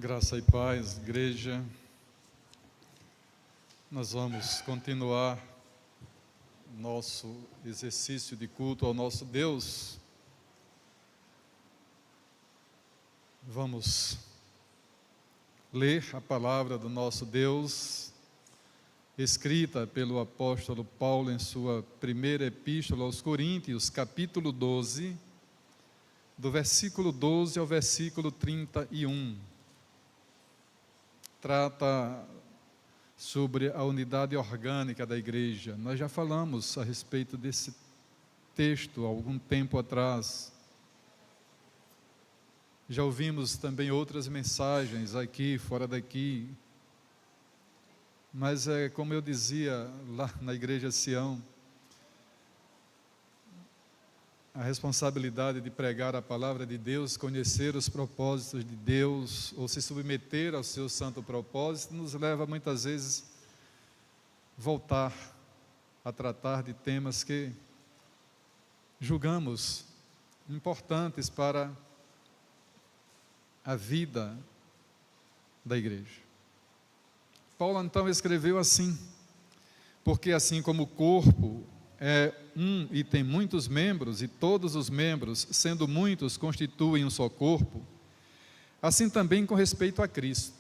Graça e paz, igreja. Nós vamos continuar nosso exercício de culto ao nosso Deus. Vamos ler a palavra do nosso Deus, escrita pelo apóstolo Paulo em sua primeira epístola aos Coríntios, capítulo 12, do versículo 12 ao versículo 31. Trata sobre a unidade orgânica da igreja. Nós já falamos a respeito desse texto há algum tempo atrás. Já ouvimos também outras mensagens aqui, fora daqui. Mas é como eu dizia lá na igreja Sião, a responsabilidade de pregar a palavra de Deus, conhecer os propósitos de Deus, ou se submeter ao seu santo propósito, nos leva muitas vezes a voltar a tratar de temas que julgamos importantes para a vida da igreja. Paulo então escreveu assim: porque assim como o corpo é um e tem muitos membros, e todos os membros, sendo muitos, constituem um só corpo, assim também com respeito a Cristo.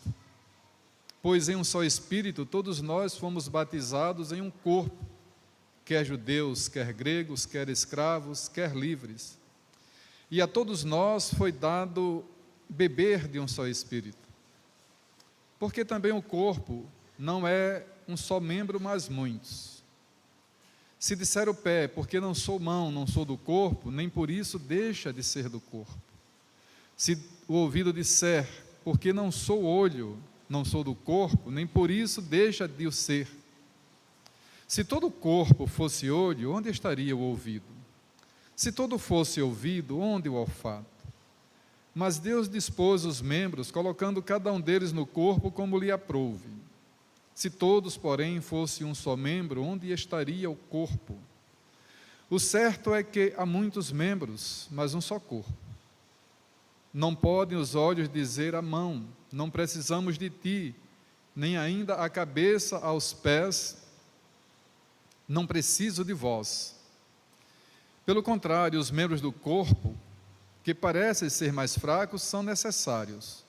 Pois em um só Espírito todos nós fomos batizados em um corpo, quer judeus, quer gregos, quer escravos, quer livres. E a todos nós foi dado beber de um só Espírito. Porque também o corpo não é um só membro, mas muitos. Se disser o pé, porque não sou mão, não sou do corpo, nem por isso deixa de ser do corpo. Se o ouvido disser, porque não sou olho, não sou do corpo, nem por isso deixa de o ser. Se todo o corpo fosse olho, onde estaria o ouvido? Se todo fosse ouvido, onde o olfato? Mas Deus dispôs os membros, colocando cada um deles no corpo como lhe aprouve. Se todos, porém, fossem um só membro, onde estaria o corpo? O certo é que há muitos membros, mas um só corpo. Não podem os olhos dizer à mão, não precisamos de ti, nem ainda a cabeça aos pés, não preciso de vós. Pelo contrário, os membros do corpo, que parecem ser mais fracos, são necessários.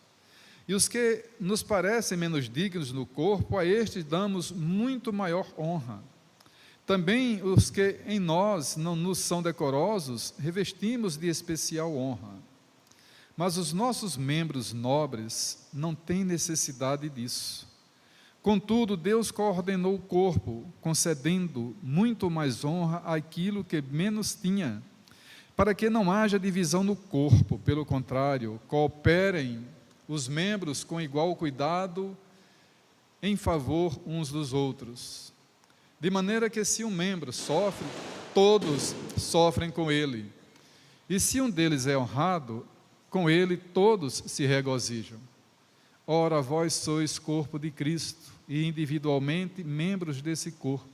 E os que nos parecem menos dignos no corpo, a estes damos muito maior honra. Também os que em nós não nos são decorosos, revestimos de especial honra. Mas os nossos membros nobres não têm necessidade disso. Contudo, Deus coordenou o corpo, concedendo muito mais honra àquilo que menos tinha, para que não haja divisão no corpo, pelo contrário, cooperem os membros com igual cuidado em favor uns dos outros. De maneira que se um membro sofre, todos sofrem com ele. E se um deles é honrado, com ele todos se regozijam. Ora, vós sois corpo de Cristo, e individualmente membros desse corpo.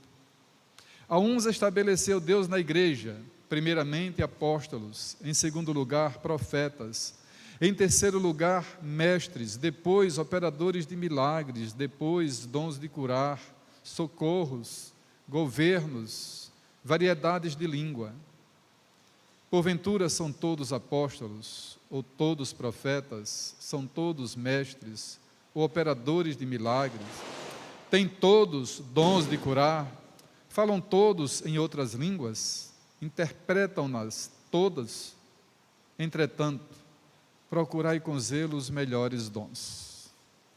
A uns estabeleceu Deus na igreja, primeiramente apóstolos, em segundo lugar profetas, em terceiro lugar, mestres, depois operadores de milagres, depois dons de curar, socorros, governos, variedades de língua. Porventura são todos apóstolos, ou todos profetas, são todos mestres, ou operadores de milagres, têm todos dons de curar, falam todos em outras línguas, interpretam-nas todas. Entretanto, procurai com zelo os melhores dons.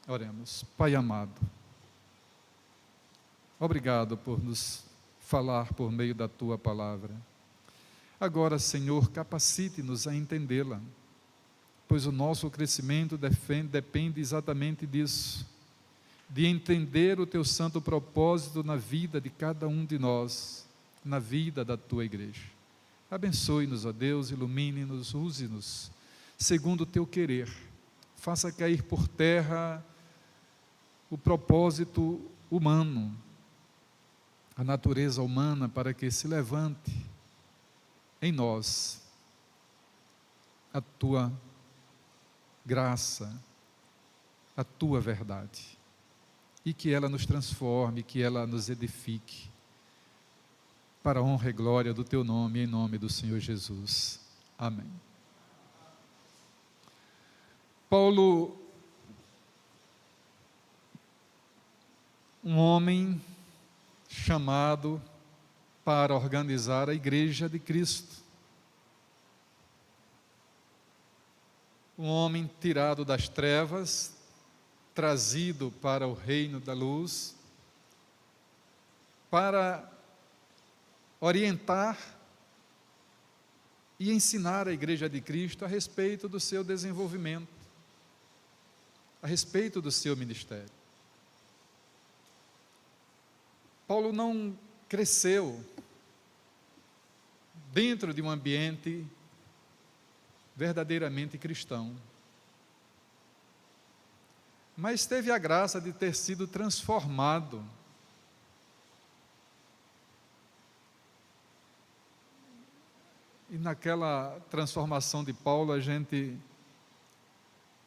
Oremos. Pai amado, obrigado por nos falar por meio da Tua palavra. Agora, Senhor, capacite-nos a entendê-la, pois o nosso crescimento depende exatamente disso, de entender o Teu santo propósito na vida de cada um de nós, na vida da Tua igreja. Abençoe-nos, ó Deus, ilumine-nos, use-nos, segundo o Teu querer. Faça cair por terra o propósito humano, a natureza humana, para que se levante em nós a Tua graça, a tua verdade, e que ela nos transforme, que ela nos edifique, para a honra e glória do teu nome, em nome do Senhor Jesus. Amém. Paulo, um homem chamado para organizar a igreja de Cristo, um homem tirado das trevas, trazido para o reino da luz, para orientar e ensinar a igreja de Cristo a respeito do seu desenvolvimento, a respeito do seu ministério. Paulo não cresceu dentro de um ambiente verdadeiramente cristão, mas teve a graça de ter sido transformado e naquela transformação de Paulo a gente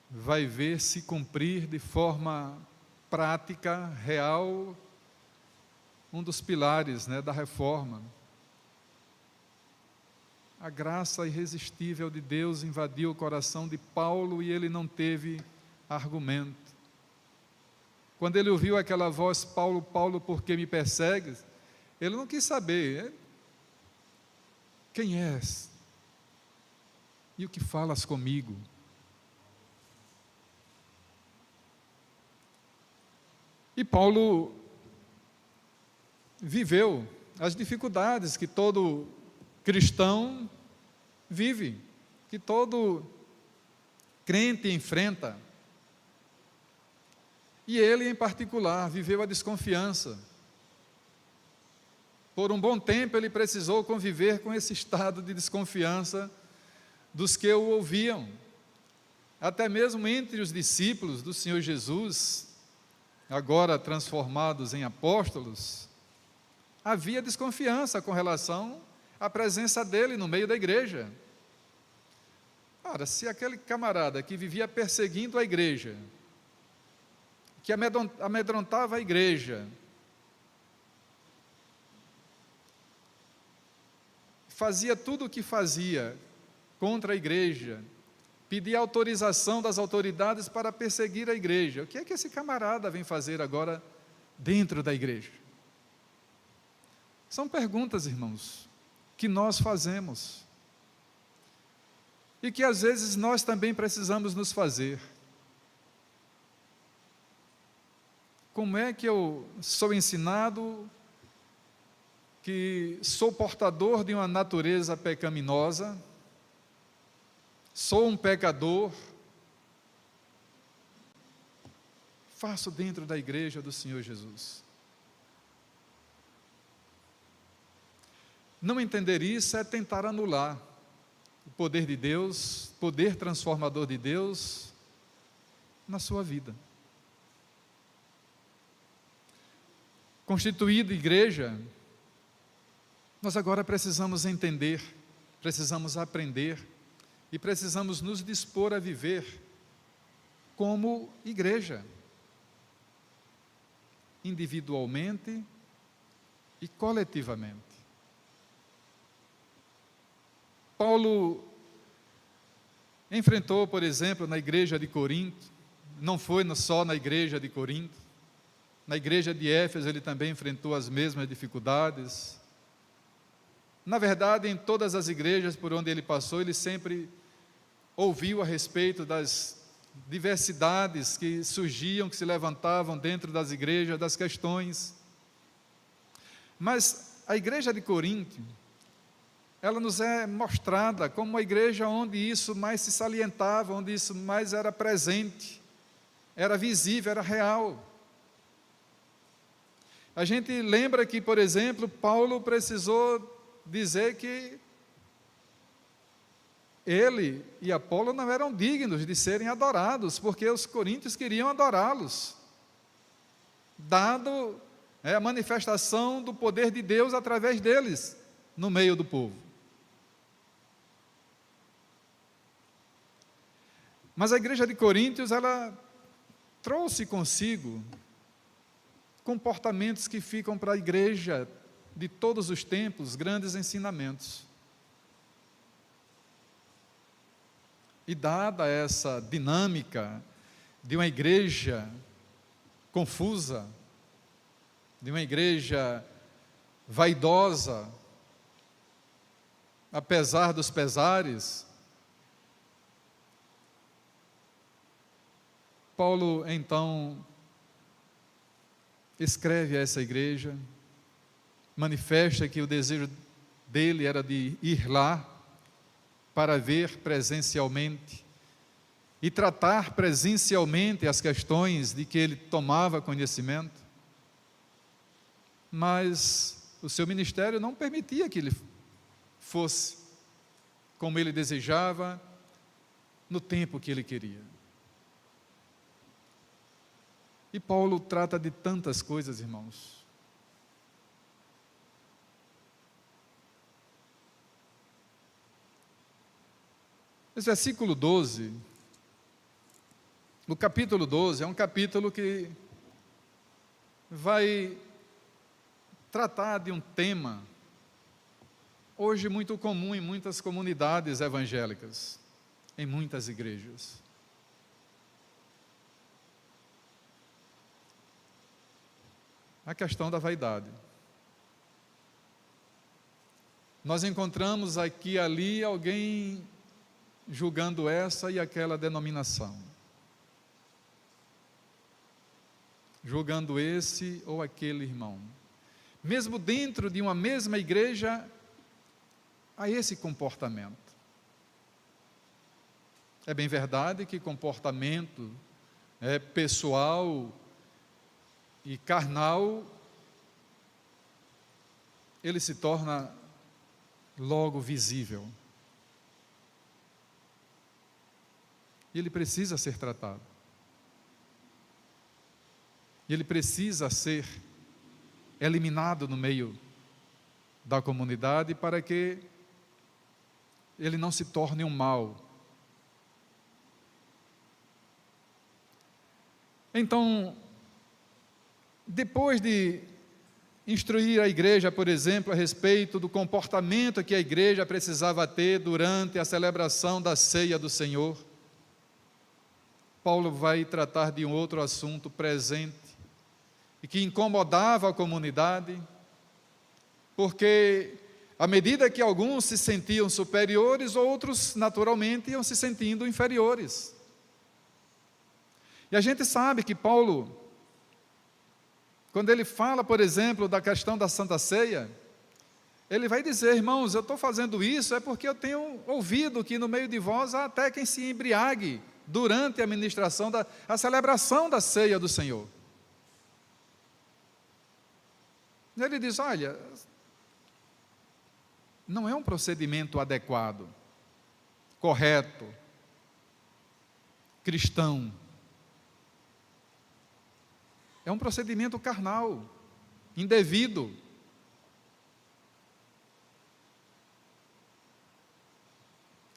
vai ver se cumprir de forma prática, real, um dos pilares, da reforma. A graça irresistível de Deus invadiu o coração de Paulo e ele não teve argumento. Quando ele ouviu aquela voz, Paulo, Paulo, por que me persegues? Ele não quis saber, quem és? E o que falas comigo? E Paulo viveu as dificuldades que todo cristão vive, que todo crente enfrenta. E ele, em particular, viveu a desconfiança. Por um bom tempo, ele precisou conviver com esse estado de desconfiança dos que o ouviam. Até mesmo entre os discípulos do Senhor Jesus, agora transformados em apóstolos, havia desconfiança com relação à presença dele no meio da igreja. Ora, se aquele camarada que vivia perseguindo a igreja, que amedrontava a igreja, fazia tudo o que fazia contra a igreja, pedia autorização das autoridades para perseguir a igreja, o que é que esse camarada vem fazer agora dentro da igreja? São perguntas, irmãos, que nós fazemos e que às vezes nós também precisamos nos fazer. Como é que eu sou ensinado que sou portador de uma natureza pecaminosa, sou um pecador, faço dentro da igreja do Senhor Jesus? Não entender isso é tentar anular o poder de Deus, poder transformador de Deus na sua vida. Constituída igreja, nós agora precisamos entender, precisamos aprender e precisamos nos dispor a viver como igreja, individualmente e coletivamente. Paulo enfrentou, por exemplo, na igreja de Corinto, não foi só na igreja de Corinto, na igreja de Éfeso ele também enfrentou as mesmas dificuldades. Na verdade, em todas as igrejas por onde ele passou, ele sempre ouviu a respeito das diversidades que surgiam, que se levantavam dentro das igrejas, das questões. Mas a igreja de Corinto, ela nos é mostrada como uma igreja onde isso mais se salientava, onde isso mais era presente, era visível, era real. A gente lembra que, por exemplo, Paulo precisou dizer que ele e Apolo não eram dignos de serem adorados, porque os coríntios queriam adorá-los, dado a manifestação do poder de Deus através deles, no meio do povo. Mas a igreja de Coríntios, ela trouxe consigo comportamentos que ficam para a igreja de todos os tempos, grandes ensinamentos. E dada essa dinâmica de uma igreja confusa, de uma igreja vaidosa, apesar dos pesares, Paulo então escreve a essa igreja, manifesta que o desejo dele era de ir lá para ver presencialmente e tratar presencialmente as questões de que ele tomava conhecimento, mas o seu ministério não permitia que ele fosse como ele desejava, no tempo que ele queria. E Paulo trata de tantas coisas, irmãos. Esse versículo 12, o capítulo 12, é um capítulo que vai tratar de um tema hoje muito comum em muitas comunidades evangélicas, em muitas igrejas. A questão da vaidade. Nós encontramos aqui e ali alguém julgando essa e aquela denominação, julgando esse ou aquele irmão. Mesmo dentro de uma mesma igreja, há esse comportamento. É bem verdade que comportamento pessoal e carnal, ele se torna logo visível. E ele precisa ser tratado. E ele precisa ser eliminado no meio da comunidade para que ele não se torne um mal. Então, depois de instruir a igreja, por exemplo, a respeito do comportamento que a igreja precisava ter durante a celebração da ceia do Senhor, Paulo vai tratar de um outro assunto presente e que incomodava a comunidade, porque à medida que alguns se sentiam superiores, outros naturalmente iam se sentindo inferiores. E a gente sabe que Paulo, quando ele fala, por exemplo, da questão da Santa Ceia, ele vai dizer: irmãos, eu estou fazendo isso é porque eu tenho ouvido que no meio de vós há até quem se embriague durante a ministração, a celebração da ceia do Senhor. E ele diz: olha, não é um procedimento adequado, correto, cristão. É um procedimento carnal, indevido.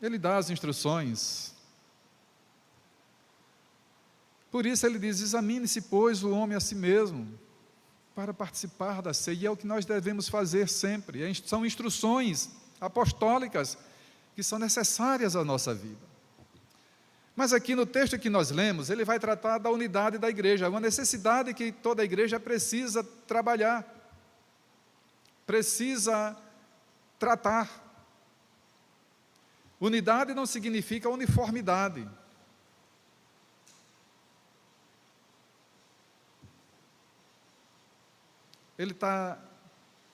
Ele dá as instruções. Por isso ele diz: examine-se, pois, o homem a si mesmo, para participar da ceia. E é o que nós devemos fazer sempre. São instruções apostólicas que são necessárias à nossa vida. Mas aqui no texto que nós lemos, ele vai tratar da unidade da igreja, uma necessidade que toda a igreja precisa trabalhar, precisa tratar. Unidade não significa uniformidade. Ele está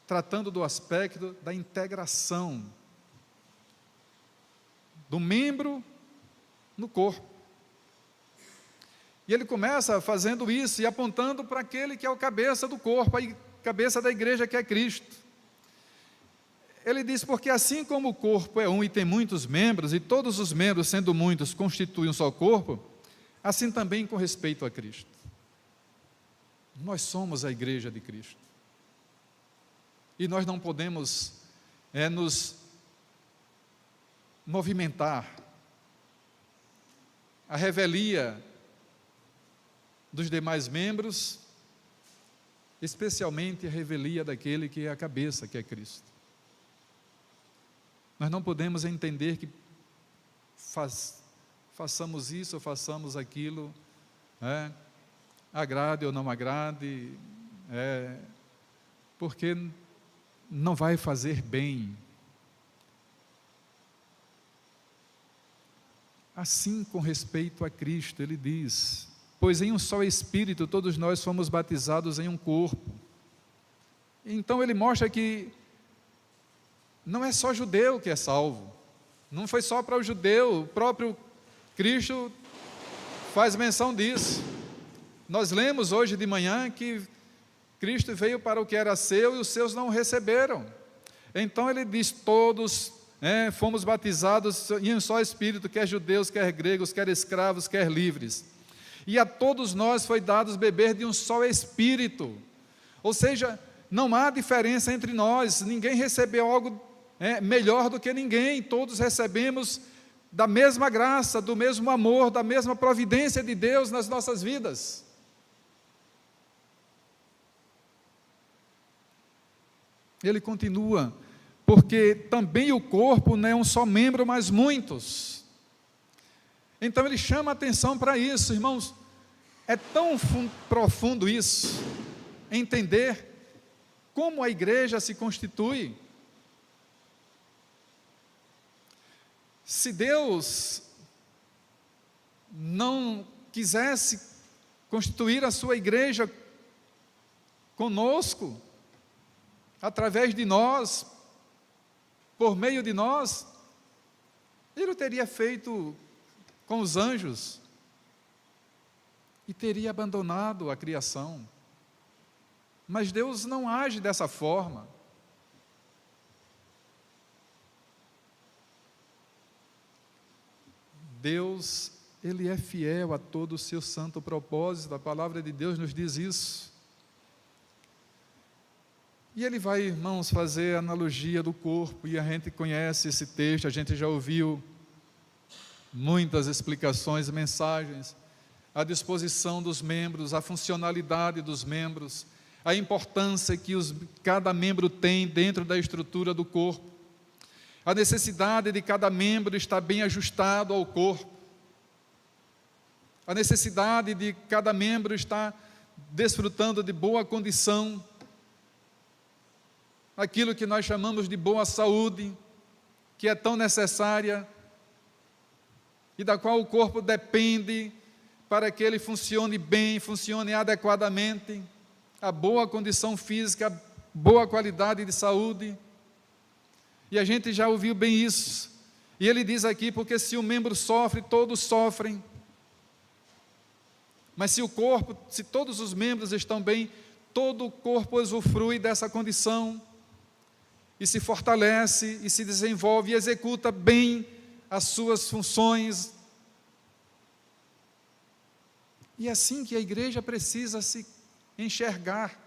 tratando do aspecto da integração do membro no corpo. E ele começa fazendo isso e apontando para aquele que é o cabeça do corpo, a cabeça da igreja, que é Cristo. Ele diz: porque assim como o corpo é um e tem muitos membros, e todos os membros, sendo muitos, constituem um só corpo, assim também com respeito a Cristo. Nós somos a igreja de Cristo. E nós não podemos nos movimentar. A revelia dos demais membros, especialmente a revelia daquele que é a cabeça, que é Cristo. Nós não podemos entender que façamos isso ou façamos aquilo, agrade ou não agrade, porque não vai fazer bem. Assim, com respeito a Cristo, ele diz: pois em um só Espírito todos nós fomos batizados em um corpo. Então ele mostra que não é só judeu que é salvo, não foi só para o judeu, o próprio Cristo faz menção disso. Nós lemos hoje de manhã que Cristo veio para o que era seu e os seus não o receberam. Então ele diz: todos fomos batizados em um só Espírito, quer judeus, quer gregos, quer escravos, quer livres. E a todos nós foi dado beber de um só Espírito. Ou seja, não há diferença entre nós, ninguém recebeu algo melhor do que ninguém, todos recebemos da mesma graça, do mesmo amor, da mesma providência de Deus nas nossas vidas. Ele continua: porque também o corpo não é um só membro, mas muitos. Então ele chama a atenção para isso, irmãos. É tão profundo isso, entender como a igreja se constitui. Se Deus não quisesse constituir a sua igreja conosco, através de nós, por meio de nós, Ele o teria feito com os anjos e teria abandonado a criação. Mas Deus não age dessa forma. Deus, Ele é fiel a todo o seu santo propósito, a palavra de Deus nos diz isso. E ele vai, irmãos, fazer a analogia do corpo, e a gente conhece esse texto, a gente já ouviu muitas explicações, mensagens, a disposição dos membros, a funcionalidade dos membros, a importância que cada membro tem dentro da estrutura do corpo, a necessidade de cada membro estar bem ajustado ao corpo, a necessidade de cada membro estar desfrutando de boa condição, aquilo que nós chamamos de boa saúde, que é tão necessária e da qual o corpo depende para que ele funcione bem, funcione adequadamente, a boa condição física, a boa qualidade de saúde. E a gente já ouviu bem isso. E ele diz aqui: porque se o membro sofre, todos sofrem. Mas se todos os membros estão bem, todo o corpo usufrui dessa condição, e se fortalece, e se desenvolve, e executa bem as suas funções. E é assim que a igreja precisa se enxergar,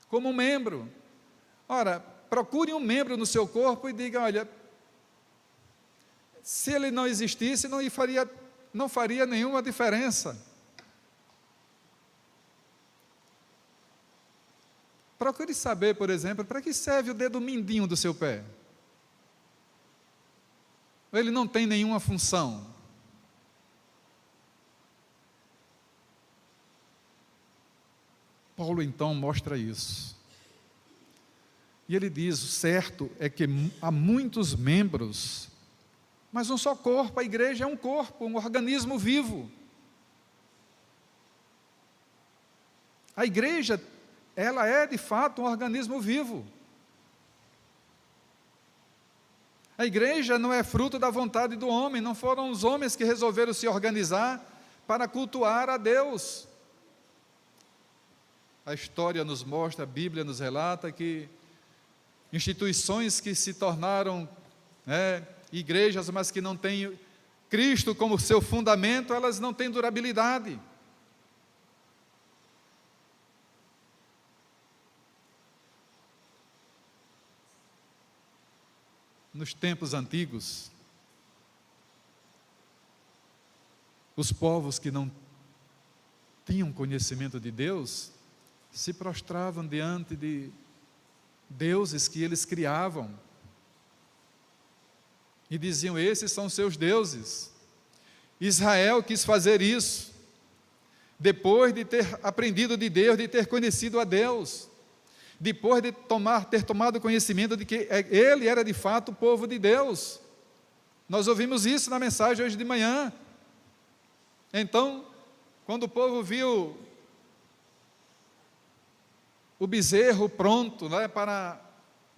como um membro. Ora, procure um membro no seu corpo e diga: olha, se ele não existisse, não faria nenhuma diferença. Procure saber, por exemplo, para que serve o dedo mindinho do seu pé. Ele não tem nenhuma função. Paulo então mostra isso. E ele diz: o certo é que há muitos membros, mas um só corpo. A igreja é um corpo, um organismo vivo. A igreja, ela é de fato um organismo vivo. A igreja não é fruto da vontade do homem, não foram os homens que resolveram se organizar para cultuar a Deus. A história nos mostra, a Bíblia nos relata que instituições que se tornaram igrejas, mas que não têm Cristo como seu fundamento, elas não têm durabilidade. Nos tempos antigos, os povos que não tinham conhecimento de Deus, se prostravam diante de deuses que eles criavam e diziam: esses são seus deuses. Israel quis fazer isso, depois de ter aprendido de Deus, de ter conhecido a Deus, depois de ter tomado conhecimento de que ele era de fato o povo de Deus. Nós ouvimos isso na mensagem hoje de manhã. Então, quando o povo viu o bezerro pronto,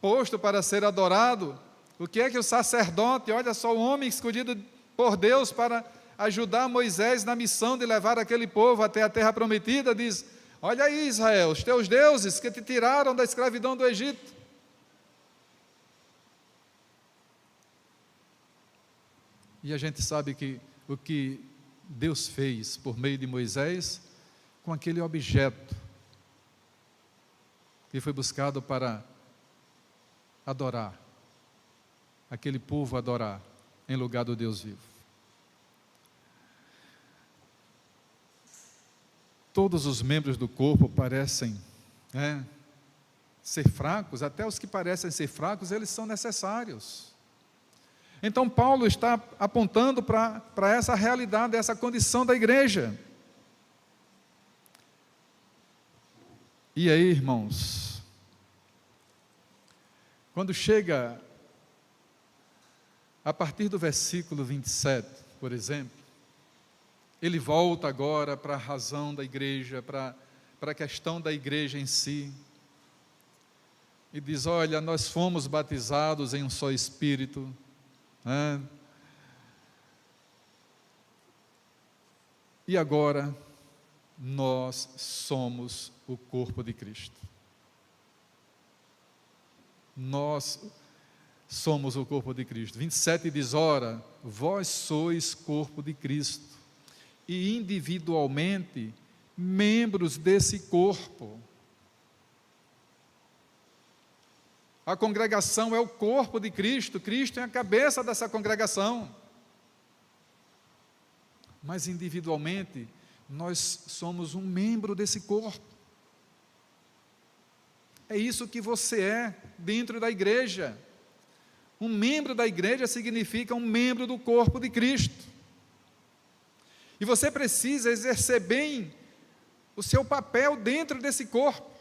posto para ser adorado, o que é que o sacerdote, olha só, o homem escolhido por Deus para ajudar Moisés na missão de levar aquele povo até a terra prometida, diz: olha aí, Israel, os teus deuses que te tiraram da escravidão do Egito. E a gente sabe que o que Deus fez por meio de Moisés com aquele objeto que foi buscado para adorar, aquele povo adorar em lugar do Deus vivo. Todos os membros do corpo parecem ser fracos, até os que parecem ser fracos, eles são necessários. Então Paulo está apontando para essa realidade, essa condição da igreja. E aí, irmãos, quando chega a partir do versículo 27, por exemplo, ele volta agora para a razão da igreja, para a questão da igreja em si, e diz: olha, nós fomos batizados em um só Espírito, e agora nós somos o corpo de Cristo. Nós somos o corpo de Cristo. 27 diz: ora, vós sois corpo de Cristo, e individualmente membros desse corpo. A congregação é o corpo de Cristo, Cristo é a cabeça dessa congregação. Mas individualmente, nós somos um membro desse corpo. É isso que você é dentro da igreja. Um membro da igreja significa um membro do corpo de Cristo. E você precisa exercer bem o seu papel dentro desse corpo.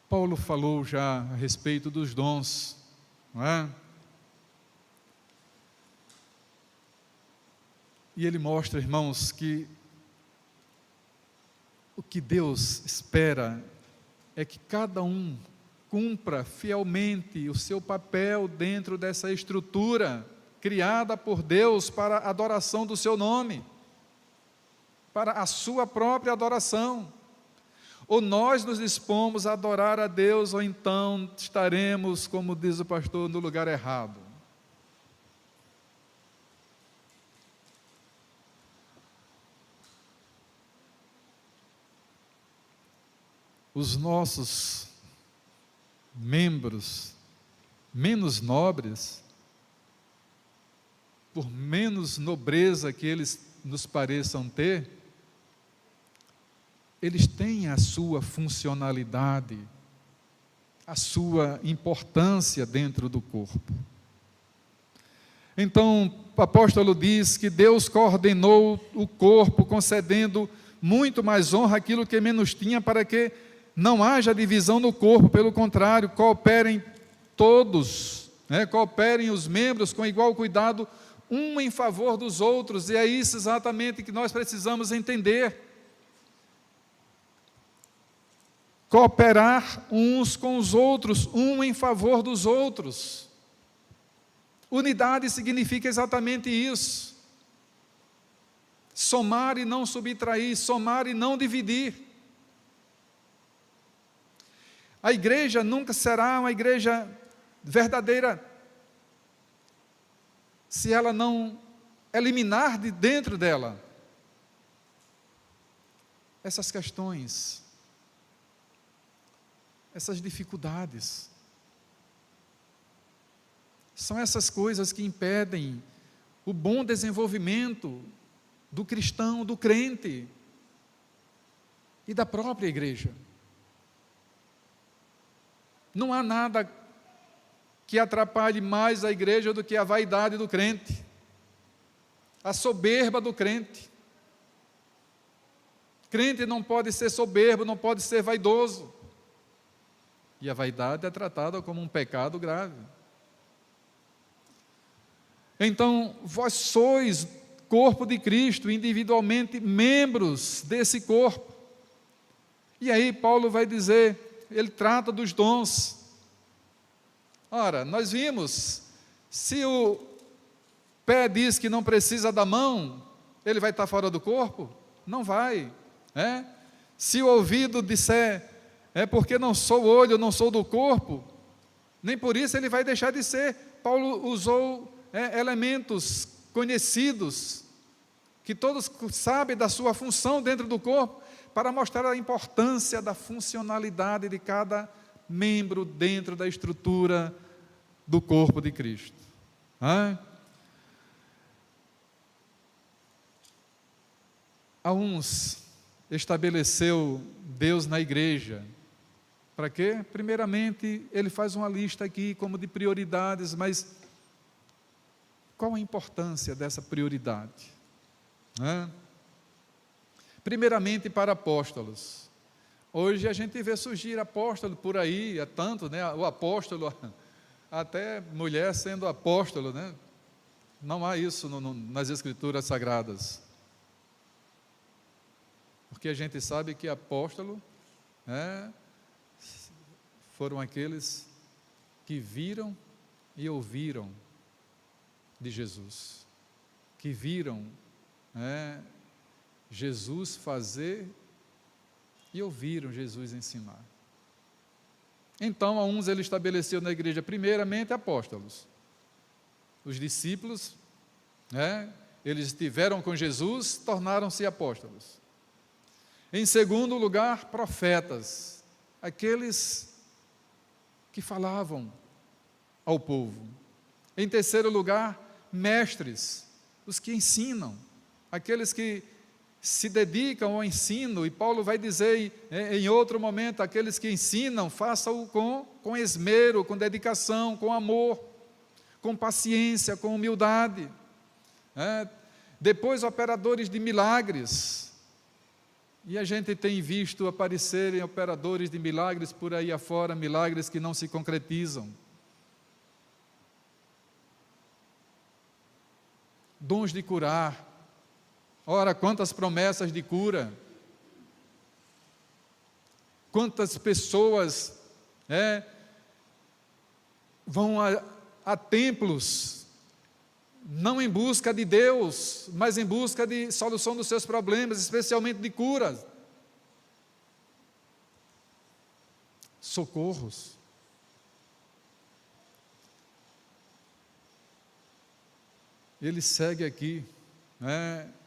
Paulo falou já a respeito dos dons, não é? E ele mostra, irmãos, que o que Deus espera é que cada um cumpra fielmente o seu papel dentro dessa estrutura criada por Deus para a adoração do seu nome, para a sua própria adoração. Ou nós nos dispomos a adorar a Deus, ou então estaremos, como diz o pastor, no lugar errado. Os nossos membros menos nobres, por menos nobreza que eles nos pareçam ter, eles têm a sua funcionalidade, a sua importância dentro do corpo. Então, o apóstolo diz que Deus coordenou o corpo, concedendo muito mais honra àquilo que menos tinha, para que não haja divisão no corpo, pelo contrário, cooperem todos, cooperem os membros com igual cuidado, um em favor dos outros, e é isso exatamente que nós precisamos entender. Cooperar uns com os outros, um em favor dos outros. Unidade significa exatamente isso. Somar e não subtrair, somar e não dividir. A igreja nunca será uma igreja verdadeira se ela não eliminar de dentro dela essas questões, essas dificuldades. São essas coisas que impedem o bom desenvolvimento do cristão, do crente e da própria igreja. Não há nada que atrapalhe mais a igreja do que a vaidade do crente, a soberba do crente. Crente não pode ser soberbo, não pode ser vaidoso. E a vaidade é tratada como um pecado grave. Então, vós sois corpo de Cristo, individualmente membros desse corpo. E aí Paulo vai dizer, ele trata dos dons. Ora, nós vimos, se o pé diz que não precisa da mão, ele vai estar fora do corpo? Não vai. Se o ouvido disser, porque não sou o olho, não sou do corpo, nem por isso ele vai deixar de ser. Paulo usou elementos conhecidos, que todos sabem da sua função dentro do corpo, para mostrar a importância da funcionalidade de cada membro dentro da estrutura do corpo de Cristo. A uns estabeleceu Deus na igreja. Para quê? Primeiramente, ele faz uma lista aqui como de prioridades, mas qual a importância dessa prioridade? Primeiramente para apóstolos. Hoje a gente vê surgir apóstolo por aí, é tanto, o apóstolo, até mulher sendo apóstolo, Não há isso nas escrituras sagradas. Porque a gente sabe que apóstolo foram aqueles que viram e ouviram de Jesus, que viram Jesus fazer e ouviram Jesus ensinar. Então, a uns ele estabeleceu na igreja, primeiramente, apóstolos. Os discípulos, eles estiveram com Jesus, tornaram-se apóstolos. Em segundo lugar, profetas, aqueles que falavam ao povo. Em terceiro lugar, mestres, os que ensinam, aqueles que se dedicam ao ensino, e Paulo vai dizer em outro momento, aqueles que ensinam, façam-o com esmero, com dedicação, com amor, com paciência, com humildade. Depois, operadores de milagres, e a gente tem visto aparecerem operadores de milagres por aí afora, milagres que não se concretizam. Dons de curar. Ora, quantas promessas de cura. Quantas pessoas vão a templos, não em busca de Deus, mas em busca de solução dos seus problemas, especialmente de cura. Socorros. Ele segue aqui,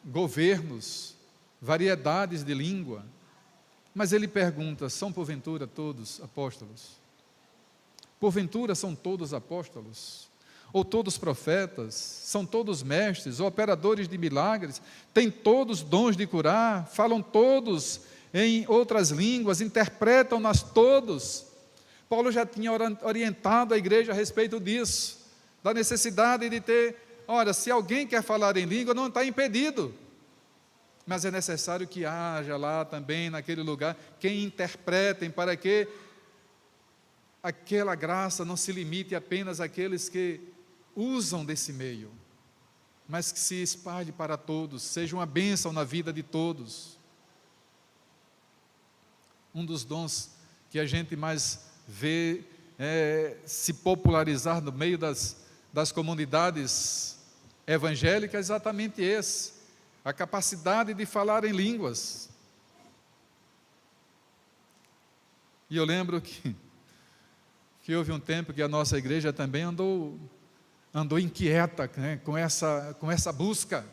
governos, variedades de língua, mas ele pergunta, são porventura todos apóstolos? Porventura são todos apóstolos? Ou todos profetas? São todos mestres, ou operadores de milagres? Têm todos dons de curar? Falam todos em outras línguas? Interpretam-nas todos? Paulo já tinha orientado a igreja a respeito disso, da necessidade de ter, olha, se alguém quer falar em língua, não está impedido, mas é necessário que haja lá também, naquele lugar, quem interpretem, para que aquela graça não se limite apenas àqueles que usam desse meio, mas que se espalhe para todos, seja uma bênção na vida de todos. Um dos dons que a gente mais vê se popularizar no meio das comunidades evangélicas é exatamente esse, a capacidade de falar em línguas. E eu lembro que houve um tempo que a nossa igreja também andou inquieta, com essa busca.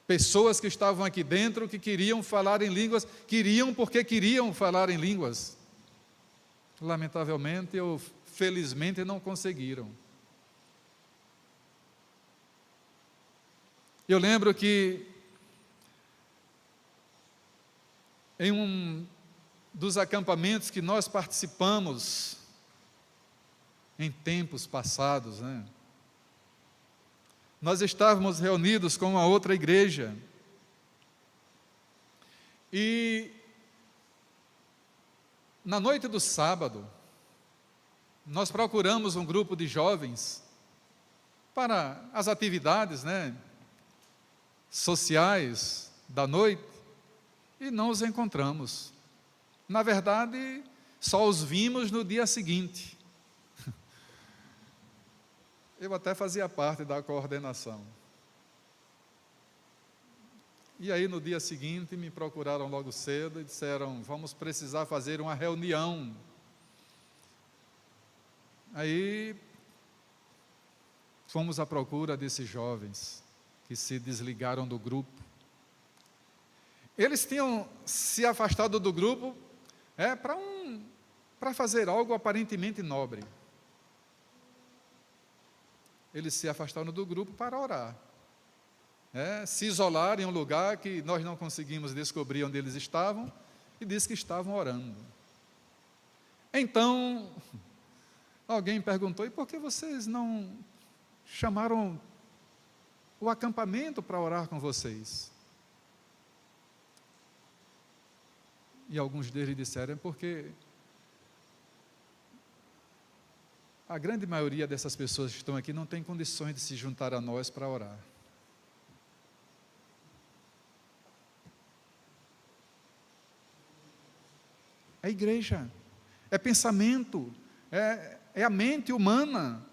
Pessoas que estavam aqui dentro que queriam falar em línguas, porque queriam falar em línguas. Lamentavelmente ou felizmente não conseguiram. Eu lembro que em um dos acampamentos que nós participamos em tempos passados, né? Nós estávamos reunidos com uma outra igreja e na noite do sábado nós procuramos um grupo de jovens para as atividades, né, sociais da noite, e não os encontramos. Na verdade, só os vimos no dia seguinte. Eu até fazia parte da coordenação. E aí, no dia seguinte, me procuraram logo cedo e disseram: vamos precisar fazer uma reunião. Aí, fomos à procura desses jovens que se desligaram do grupo. Eles tinham se afastado do grupo para fazer algo aparentemente nobre. Eles se afastaram do grupo para orar. Se isolaram em um lugar que nós não conseguimos descobrir onde eles estavam, e disse que estavam orando. Então, alguém perguntou: e por que vocês não chamaram o acampamento para orar com vocês? E alguns deles disseram: porque a grande maioria dessas pessoas que estão aqui não tem condições de se juntar a nós para orar. É igreja, é pensamento, é a mente humana.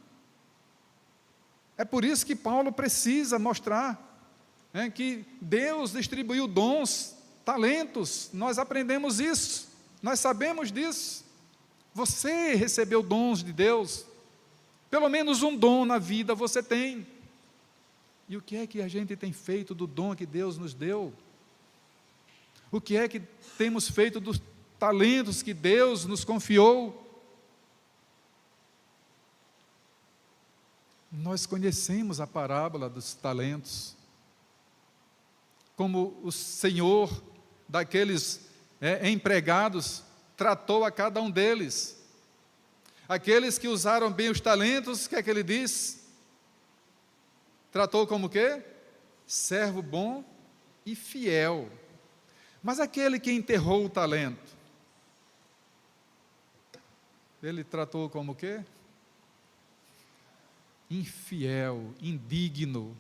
É por isso que Paulo precisa mostrar que Deus distribuiu dons, talentos. Nós aprendemos isso, nós sabemos disso. Você recebeu dons de Deus, pelo menos um dom na vida você tem. E o que é que a gente tem feito do dom que Deus nos deu? O que é que temos feito dos talentos que Deus nos confiou? Nós conhecemos a parábola dos talentos, como o Senhor daqueles empregados tratou a cada um deles. Aqueles que usaram bem os talentos, o que é que ele diz? Tratou como o quê? Servo bom e fiel. Mas aquele que enterrou o talento, ele tratou como o quê? Infiel, indigno.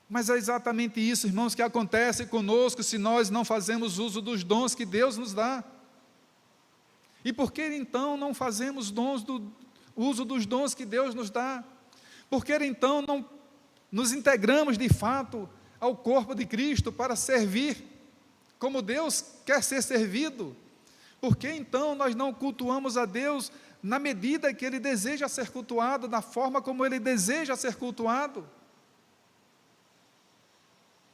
Mas é exatamente isso, irmãos, que acontece conosco se nós não fazemos uso dos dons que Deus nos dá. E por que então não fazemos uso dos dons que Deus nos dá? Por que então não nos integramos de fato ao corpo de Cristo para servir como Deus quer ser servido? Por que então nós não cultuamos a Deus na medida que Ele deseja ser cultuado, da forma como Ele deseja ser cultuado?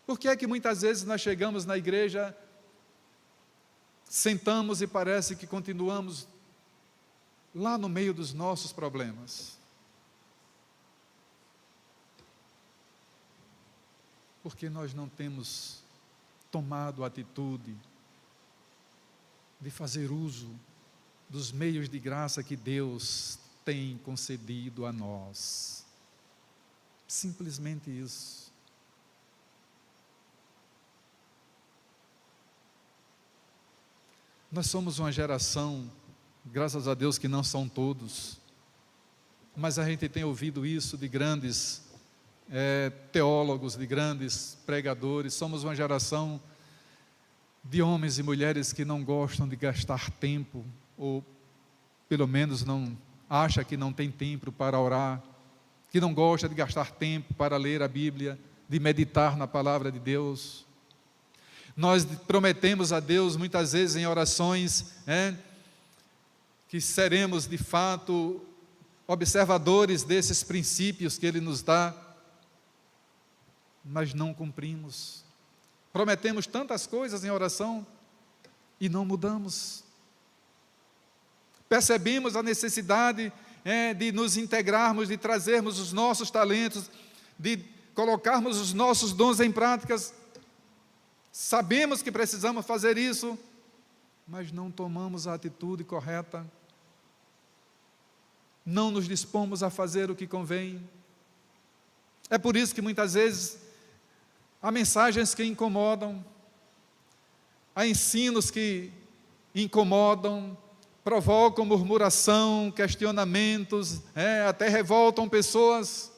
Por que é que muitas vezes nós chegamos na igreja, sentamos e parece que continuamos lá no meio dos nossos problemas? Porque nós não temos tomado a atitude de fazer uso dos meios de graça que Deus tem concedido a nós. Simplesmente isso. Nós somos uma geração, graças a Deus que não são todos, mas a gente tem ouvido isso de grandes teólogos, de grandes pregadores. Somos uma geração de homens e mulheres que não gostam de gastar tempo, ou pelo menos não acha que não tem tempo para orar, que não gosta de gastar tempo para ler a Bíblia, de meditar na palavra de Deus. Nós prometemos a Deus muitas vezes em orações que seremos de fato observadores desses princípios que Ele nos dá, mas não cumprimos. Prometemos tantas coisas em oração e não mudamos. Percebemos a necessidade de nos integrarmos, de trazermos os nossos talentos, de colocarmos os nossos dons em práticas. Sabemos que precisamos fazer isso, mas não tomamos a atitude correta, não nos dispomos a fazer o que convém. É por isso que muitas vezes há mensagens que incomodam, há ensinos que incomodam, provocam murmuração, questionamentos, até revoltam pessoas,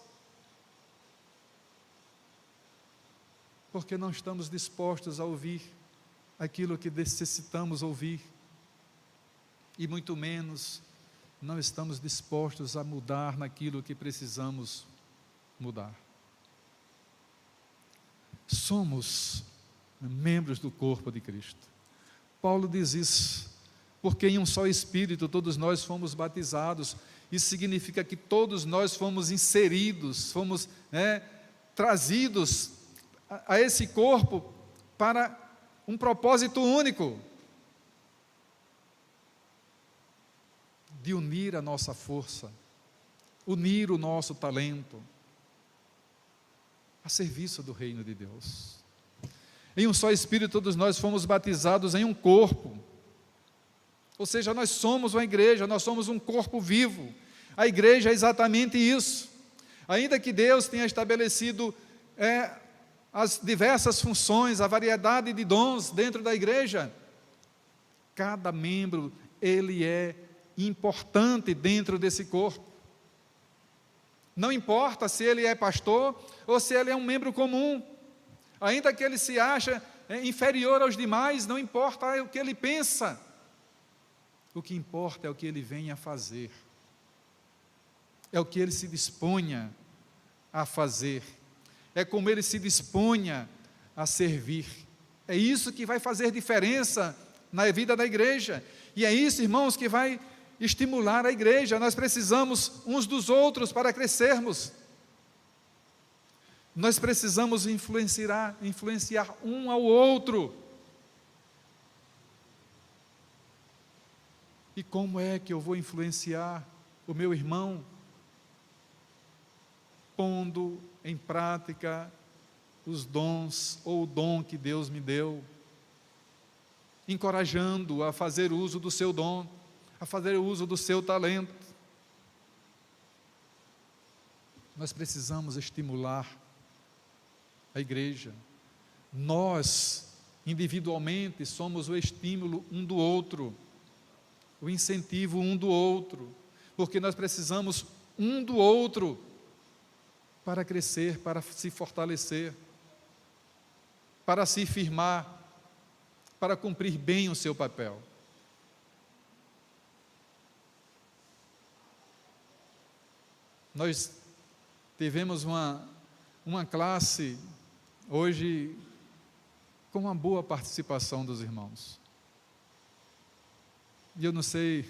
porque não estamos dispostos a ouvir aquilo que necessitamos ouvir, e muito menos não estamos dispostos a mudar naquilo que precisamos mudar. Somos membros do corpo de Cristo. Paulo diz isso, porque em um só Espírito todos nós fomos batizados. Isso significa que todos nós fomos inseridos, fomos trazidos a esse corpo para um propósito único, de unir a nossa força, unir o nosso talento, a serviço do reino de Deus. Em um só Espírito todos nós fomos batizados em um corpo, ou seja, nós somos uma igreja, nós somos um corpo vivo. A igreja é exatamente isso. Ainda que Deus tenha estabelecido as diversas funções, a variedade de dons dentro da igreja, cada membro, ele é importante dentro desse corpo. Não importa se ele é pastor ou se ele é um membro comum, ainda que ele se ache inferior aos demais, não importa o que ele pensa, o que importa é o que ele vem a fazer, é o que ele se disponha a fazer, é como ele se disponha a servir. É isso que vai fazer diferença na vida da igreja, e é isso, irmãos, que vai estimular a igreja. Nós precisamos uns dos outros para crescermos, nós precisamos influenciar um ao outro. E como é que eu vou influenciar o meu irmão? Pondo em prática os dons, ou o dom que Deus me deu, encorajando-o a fazer uso do seu dom, a fazer uso do seu talento. Nós precisamos estimular a igreja. Nós, individualmente, somos o estímulo um do outro, o incentivo um do outro, porque nós precisamos um do outro para crescer, para se fortalecer, para se firmar, para cumprir bem o seu papel. Nós tivemos uma classe hoje com uma boa participação dos irmãos. E eu não sei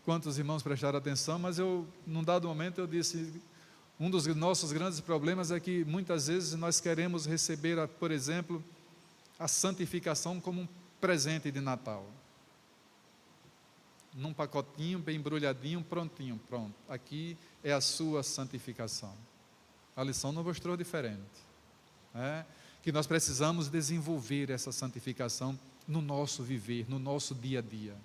quantos irmãos prestaram atenção, mas num dado momento eu disse, um dos nossos grandes problemas é que muitas vezes nós queremos receber, por exemplo, a santificação como um presente de Natal. Num pacotinho, bem embrulhadinho, prontinho, pronto. Aqui é a sua santificação. A lição não mostrou diferente. Que nós precisamos desenvolver essa santificação no nosso viver, no nosso dia a dia.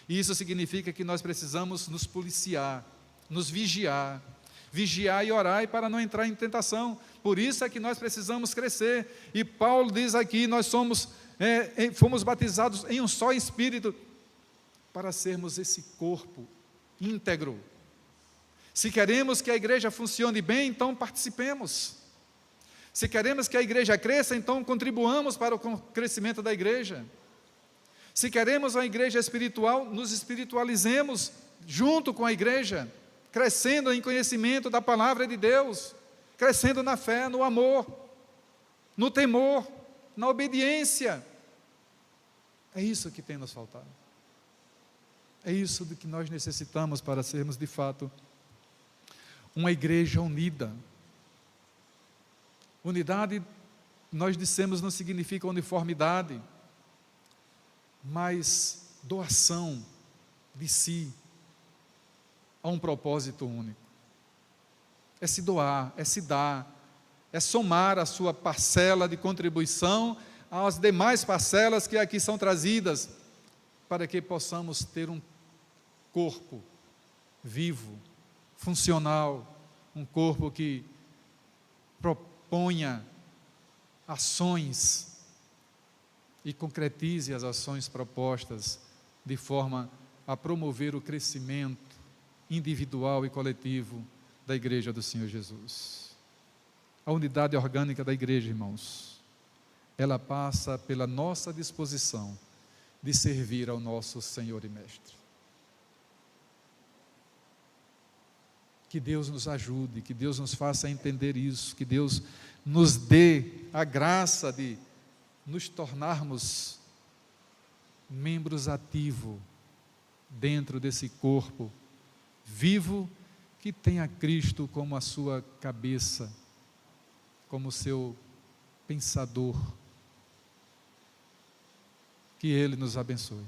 E isso significa que nós precisamos nos policiar, nos vigiar e orar para não entrar em tentação. Por isso é que nós precisamos crescer. E Paulo diz aqui, nós fomos batizados em um só Espírito, para sermos esse corpo íntegro. Se queremos que a igreja funcione bem, então participemos. Se queremos que a igreja cresça, então contribuamos para o crescimento da igreja. Se queremos uma igreja espiritual, nos espiritualizemos junto com a igreja, crescendo em conhecimento da palavra de Deus, crescendo na fé, no amor, no temor, na obediência. É isso que tem nos faltado. É isso do que nós necessitamos para sermos de fato uma igreja unida. Unidade, nós dissemos, não significa uniformidade, mas doação de si, a um propósito único. É se doar, é se dar, é somar a sua parcela de contribuição às demais parcelas que aqui são trazidas, para que possamos ter um corpo vivo, funcional, um corpo que proponha ações e concretize as ações propostas de forma a promover o crescimento individual e coletivo da Igreja do Senhor Jesus. A unidade orgânica da Igreja, irmãos, ela passa pela nossa disposição de servir ao nosso Senhor e Mestre. Que Deus nos ajude, que Deus nos faça entender isso, que Deus nos dê a graça de nos tornarmos membros ativos dentro desse corpo vivo que tem a Cristo como a sua cabeça, como seu pensador. Que Ele nos abençoe.